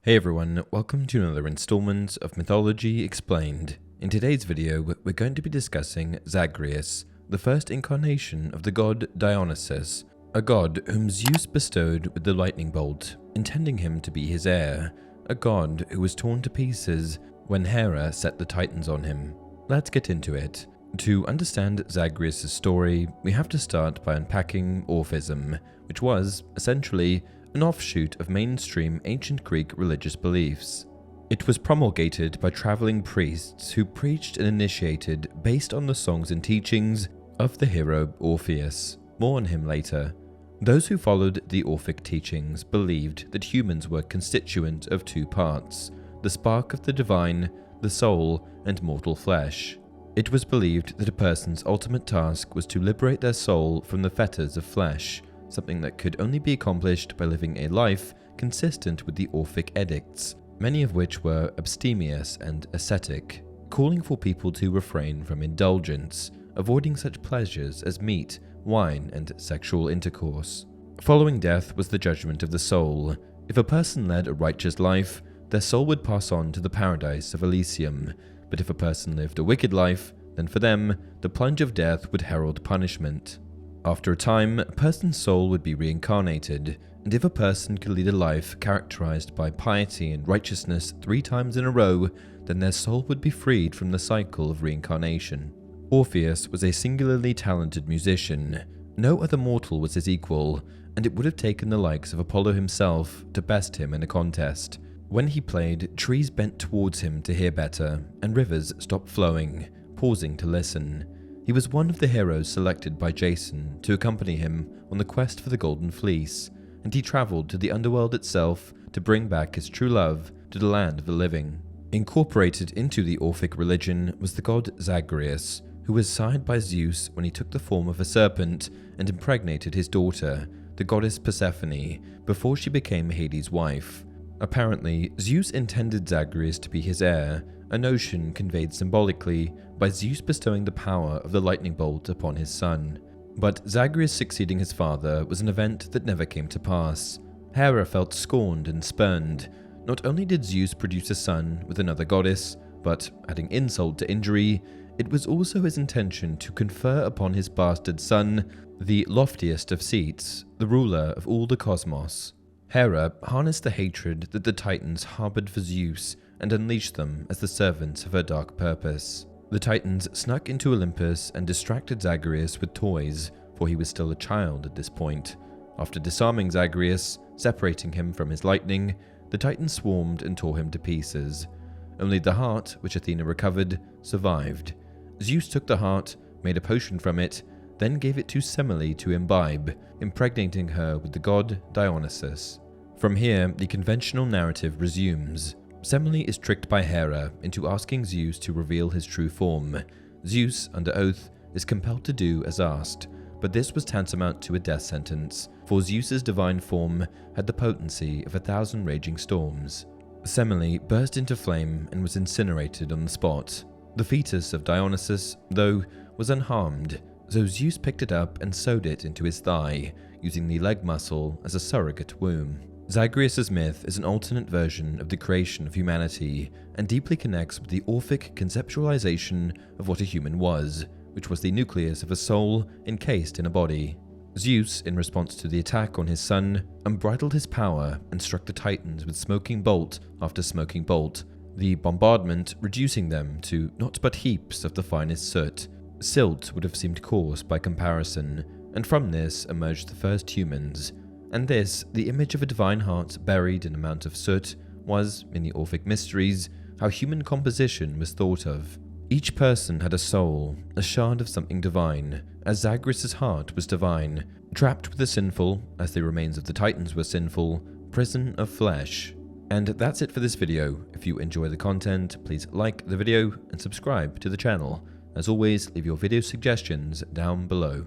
Hey everyone, welcome to another installment of Mythology Explained. In today's video, we're going to be discussing Zagreus, the first incarnation of the god Dionysus, a god whom Zeus bestowed with the lightning bolt, intending him to be his heir, a god who was torn to pieces when Hera set the Titans on him. Let's get into it. To understand Zagreus' story, we have to start by unpacking Orphism, which was, essentially, an offshoot of mainstream ancient Greek religious beliefs. It was promulgated by traveling priests who preached and initiated based on the songs and teachings of the hero Orpheus. More on him later. Those who followed the Orphic teachings believed that humans were constituent of two parts, the spark of the divine, the soul, and mortal flesh. It was believed that a person's ultimate task was to liberate their soul from the fetters of flesh, something that could only be accomplished by living a life consistent with the Orphic edicts, many of which were abstemious and ascetic, calling for people to refrain from indulgence, avoiding such pleasures as meat, wine, and sexual intercourse. Following death was the judgment of the soul. If a person led a righteous life, their soul would pass on to the paradise of Elysium, but if a person lived a wicked life, then for them, the plunge of death would herald punishment. After a time, a person's soul would be reincarnated, and if a person could lead a life characterized by piety and righteousness 3 times in a row, then their soul would be freed from the cycle of reincarnation. Orpheus was a singularly talented musician. No other mortal was his equal, and it would have taken the likes of Apollo himself to best him in a contest. When he played, trees bent towards him to hear better, and rivers stopped flowing, pausing to listen. He was one of the heroes selected by Jason to accompany him on the quest for the Golden Fleece, and he traveled to the underworld itself to bring back his true love to the land of the living. Incorporated into the Orphic religion was the god Zagreus, who was sired by Zeus when he took the form of a serpent and impregnated his daughter, the goddess Persephone, before she became Hades' wife. Apparently, Zeus intended Zagreus to be his heir, a notion conveyed symbolically by Zeus bestowing the power of the lightning bolt upon his son. But Zagreus succeeding his father was an event that never came to pass. Hera felt scorned and spurned. Not only did Zeus produce a son with another goddess, but, adding insult to injury, it was also his intention to confer upon his bastard son the loftiest of seats, the ruler of all the cosmos. Hera harnessed the hatred that the Titans harbored for Zeus and unleashed them as the servants of her dark purpose. The Titans snuck into Olympus and distracted Zagreus with toys, for he was still a child at this point. After disarming Zagreus, separating him from his lightning, the Titans swarmed and tore him to pieces. Only the heart, which Athena recovered, survived. Zeus took the heart, made a potion from it, then gave it to Semele to imbibe, impregnating her with the god Dionysus. From here, the conventional narrative resumes. Semele is tricked by Hera into asking Zeus to reveal his true form. Zeus, under oath, is compelled to do as asked, but this was tantamount to a death sentence, for Zeus's divine form had the potency of 1,000 raging storms. Semele burst into flame and was incinerated on the spot. The fetus of Dionysus, though, was unharmed, so Zeus picked it up and sewed it into his thigh, using the leg muscle as a surrogate womb. Zagreus' myth is an alternate version of the creation of humanity and deeply connects with the Orphic conceptualization of what a human was, which was the nucleus of a soul encased in a body. Zeus, in response to the attack on his son, unbridled his power and struck the Titans with smoking bolt after smoking bolt, the bombardment reducing them to naught but heaps of the finest soot. Silt would have seemed coarse by comparison, and from this emerged the first humans. And this, the image of a divine heart buried in a mount of soot, was, in the Orphic mysteries, how human composition was thought of. Each person had a soul, a shard of something divine, as Zagreus' heart was divine, trapped with the sinful, as the remains of the Titans were sinful, prison of flesh. And that's it for this video. If you enjoy the content, please like the video and subscribe to the channel. As always, leave your video suggestions down below.